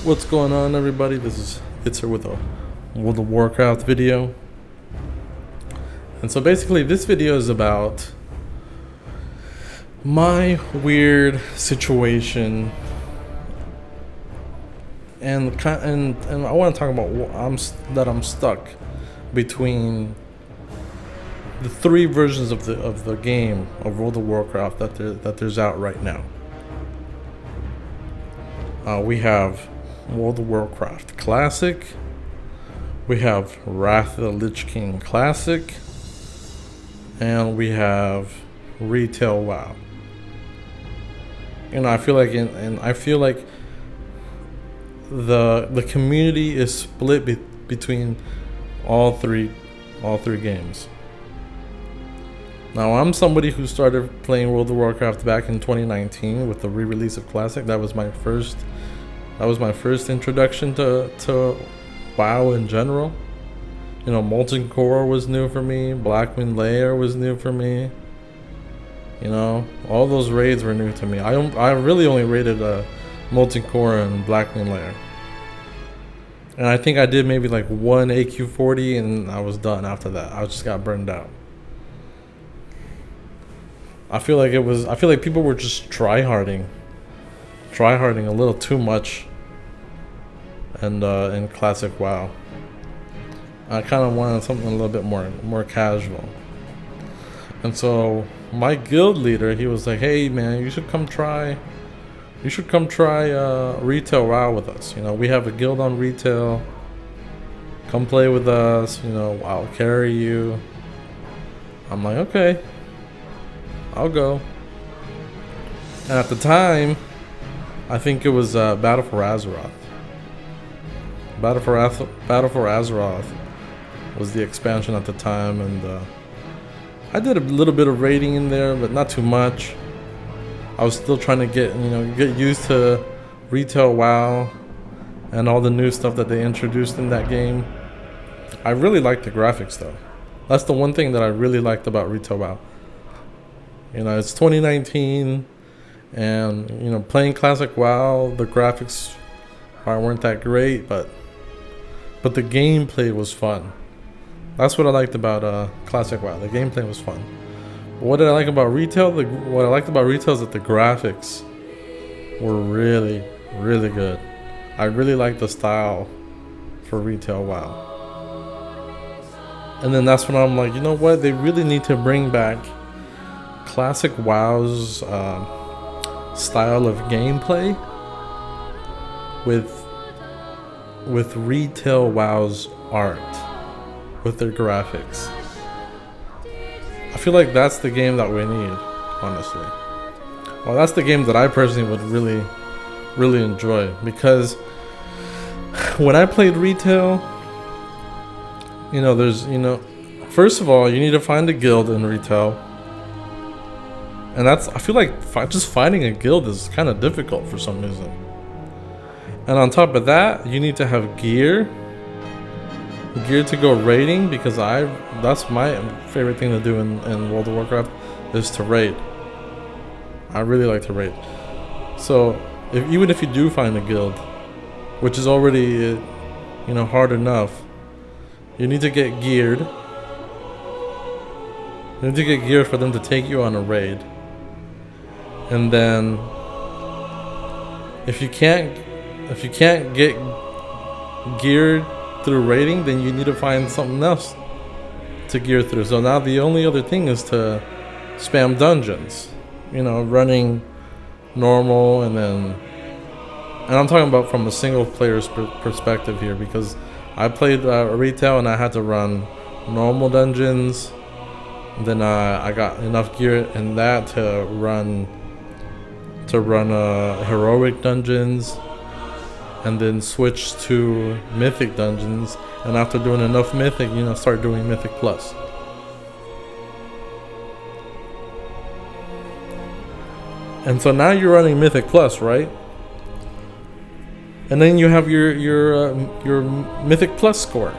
What's going on, everybody? This is Itzer with a World of Warcraft video. And so basically this video is about my weird situation and I want to talk about I'm stuck between the three versions of the game of World of Warcraft that there's out right now. We have World of Warcraft Classic, we have Wrath of the Lich King Classic, and we have Retail WoW. I feel like the community is split between all three games. Now, I'm somebody who started playing World of Warcraft back in 2019 with the re-release of Classic. That was my first introduction to WoW in general. Molten Core was new for me. Blackwind Lair was new for me. All those raids were new to me. I really only raided Molten Core and Blackwind Lair. And I think I did maybe like one AQ40 and I was done after that. I just got burned out. I feel like people were just tryharding a little too much and in Classic WoW. I kind of wanted something a little bit more casual. And so my guild leader, he was like, "Hey man, you should come try Retail WoW with us. We have a guild on Retail. Come play with us, I'll carry you." I'm like, "Okay, I'll go." And at the time, I think it was Battle for Azeroth. Battle for Azeroth was the expansion at the time, and I did a little bit of raiding in there, but not too much. I was still trying to get used to Retail WoW and all the new stuff that they introduced in that game. I really liked the graphics though. That's the one thing that I really liked about Retail WoW. It's 2019, and playing Classic WoW, the graphics weren't that great, but the gameplay was fun. That's what I liked about Classic WoW. The gameplay was fun. But what did I like about Retail? What I liked about Retail is that the graphics were really, really good. I really liked the style for Retail WoW. And then that's when I'm like, you know what? They really need to bring back Classic WoW's style of gameplay with Retail WoW's art, with their graphics. I feel like that's the game that we need, honestly. Well, that's the game that I personally would really, really enjoy, because when I played Retail, first of all, you need to find a guild in Retail. And I feel like just finding a guild is kind of difficult for some reason. And on top of that, you need to have gear to go raiding, because that's my favorite thing to do in World of Warcraft, is to raid. I really like to raid. So even if you do find a guild, which is already hard enough, you need to get geared. You need to get geared for them to take you on a raid. And then if you can't get geared through raiding, then you need to find something else to gear through. So now the only other thing is to spam dungeons, running normal, and I'm talking about from a single player's perspective here, because I played Retail and I had to run normal dungeons. Then I got enough gear in that to run heroic dungeons, and then switch to mythic dungeons. And after doing enough mythic, start doing mythic plus. And so now you're running mythic plus, right? And then you have your mythic plus score.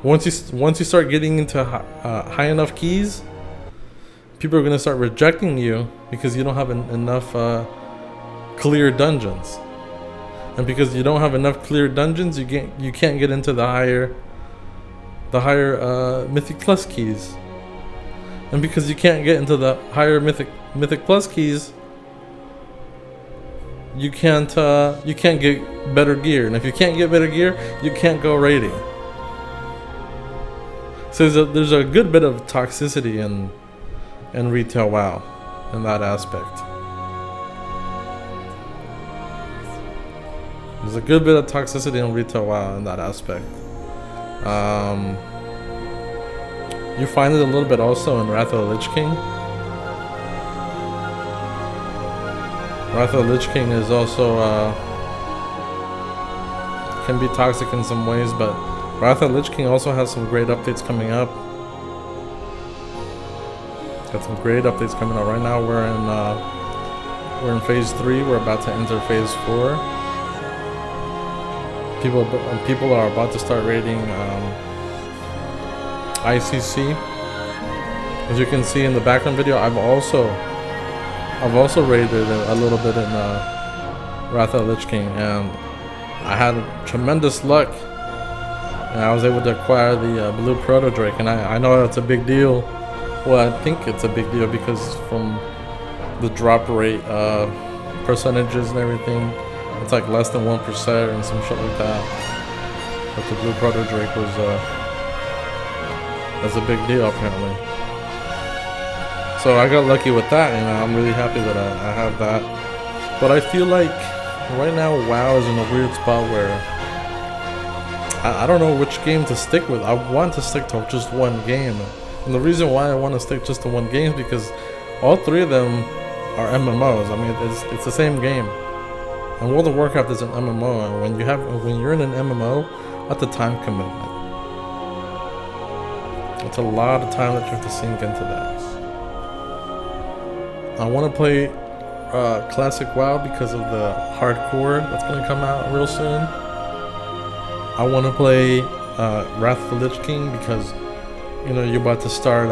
Once you start getting into high enough keys, people are going to start rejecting you because you don't have enough clear dungeons. and because you don't have enough clear dungeons, you can't get into the higher Mythic Plus keys. And because you can't get into the higher Mythic Plus keys, you can't get better gear. And if you can't get better gear, you can't go raiding. So there's a good bit of toxicity in retail WoW in that aspect. There's a good bit of toxicity in retail WoW in that aspect. You find it a little bit also in Wrath of the Lich King. Wrath of the Lich King is also can be toxic in some ways, but Wrath of the Lich King also has some great updates coming up. Got some great updates coming up right now. We're in phase 3. We're about to enter phase 4. People are about to start raiding ICC. As you can see in the background video, I've also raided a little bit in Wrath of the Lich King, and I had tremendous luck, and I was able to acquire the blue proto drake. And I know that's a big deal. Well, I think it's a big deal because from the drop rate percentages and everything, it's like less than 1% and some shit like that. But the blue proto drake was that's a big deal apparently. So I got lucky with that, and I'm really happy that I have that. But I feel like right now WoW is in a weird spot where I don't know which game to stick with. I want to stick to just one game. And the reason why I want to stick just to one game is because all 3 of them are MMOs. I mean, it's the same game. And World of Warcraft is an MMO, and when you're in an MMO, that's a time commitment. It's a lot of time that you have to sink into that. I want to play Classic WoW because of the hardcore that's going to come out real soon. I want to play Wrath of the Lich King because, you know, you're about to start.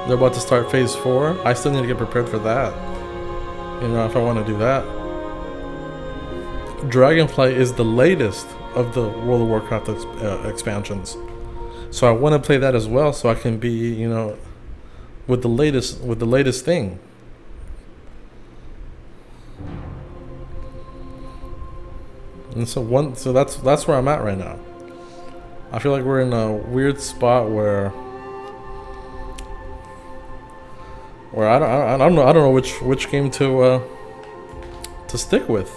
They're about to start phase 4. I still need to get prepared for that. You know, if I want to do that. Dragonflight is the latest of the World of Warcraft expansions, so I want to play that as well, so I can be, you know, with the latest thing. And so that's where I'm at right now. I feel like we're in a weird spot where I don't know which game to stick with.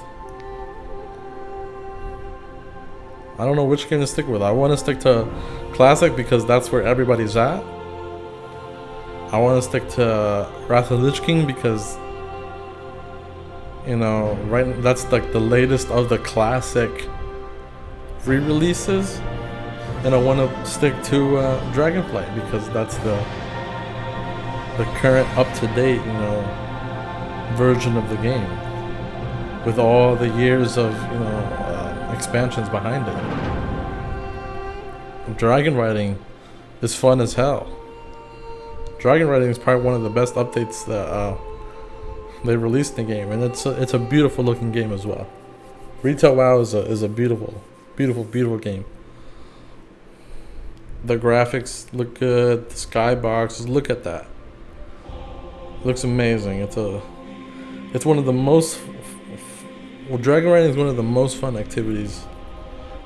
I don't know which game to stick with. I want to stick to Classic because that's where everybody's at. I want to stick to Wrath of the Lich King because, you know, that's like the latest of the Classic re-releases. And I want to stick to Dragonflight because that's the current up-to-date, you know, version of the game with all the years of, you know, expansions behind it. Dragon riding is fun as hell. Dragon riding is probably one of the best updates that they released in the game, and it's a beautiful looking game as well. Retail WoW is a beautiful game. The graphics look good. The skybox, look at that. It looks amazing. It's one of the most. Well, dragon riding is one of the most fun activities.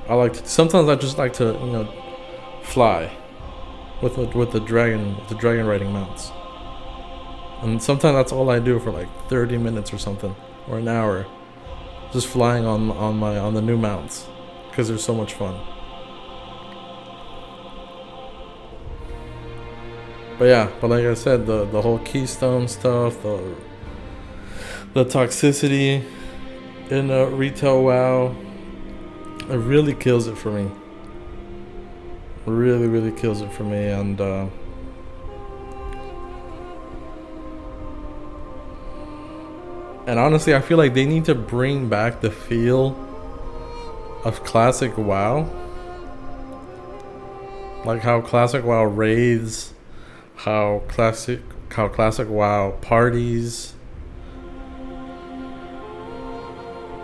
I like to. Sometimes I just like to, you know, fly with the dragon riding mounts. And sometimes that's all I do for like 30 minutes or something, or an hour, just flying on the new mounts because they're so much fun. But yeah, but like I said, the whole keystone stuff, the toxicity in retail WoW, it really kills it for me. Really kills it for me, and honestly, I feel like they need to bring back the feel of Classic WoW, like how Classic WoW raids, how classic WoW parties.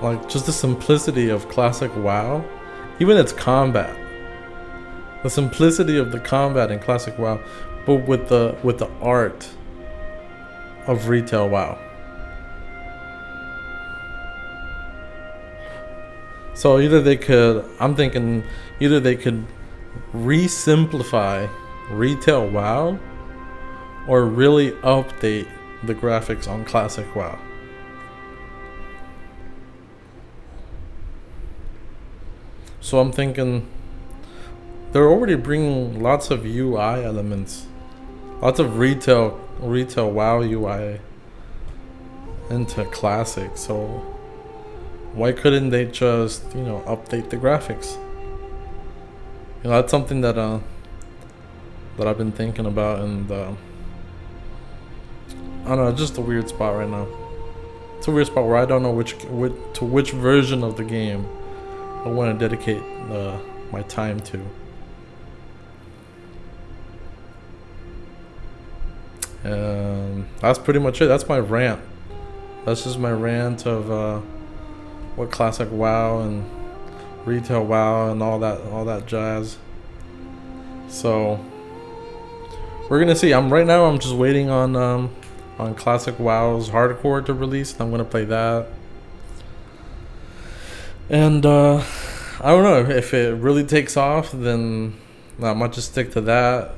Like just the simplicity of classic WoW, even its combat. The simplicity of the combat in classic WoW, but with the art of retail WoW. So I'm thinking either they could re-simplify retail WoW or really update the graphics on classic WoW. So I'm thinking they're already bringing lots of UI elements, lots of retail WoW UI into classic. So why couldn't they just, update the graphics? That's something that I've been thinking about, and I don't know, it's just a weird spot right now. It's a weird spot where I don't know which version of the game I want to dedicate my time to. And that's pretty much it. That's my rant. That's just my rant of what classic WoW and retail WoW and all that jazz. So we're gonna see. I'm just waiting on classic WoW's hardcore to release, and I'm gonna play that. And I don't know if it really takes off, then I might just stick to that.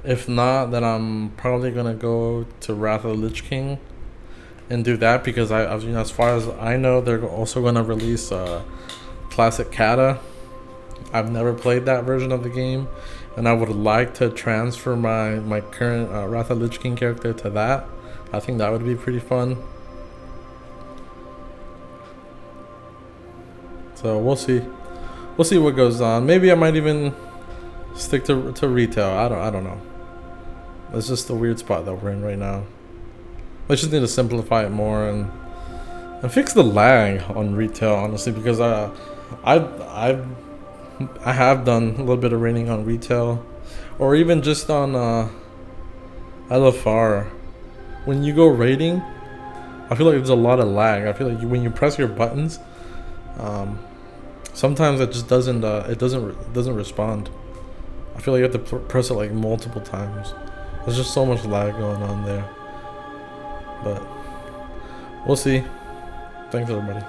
If not, then I'm probably gonna go to Wrath of the Lich King and do that, because as far as I know, they're also gonna release classic Kata. I've never played that version of the game, and I would like to transfer my current Wrath of the Lich King character to that. I think that would be pretty fun. So we'll see what goes on. Maybe I might even stick to retail. I don't know. It's just a weird spot that we're in right now. I just need to simplify it more and fix the lag on retail, honestly, because I have done a little bit of raiding on retail, or even just on LFR. When you go raiding, I feel like there's a lot of lag. I feel like when you press your buttons, sometimes it just doesn't respond. I feel like you have to press it like multiple times. There's just so much lag going on there. But we'll see. Thanks, everybody.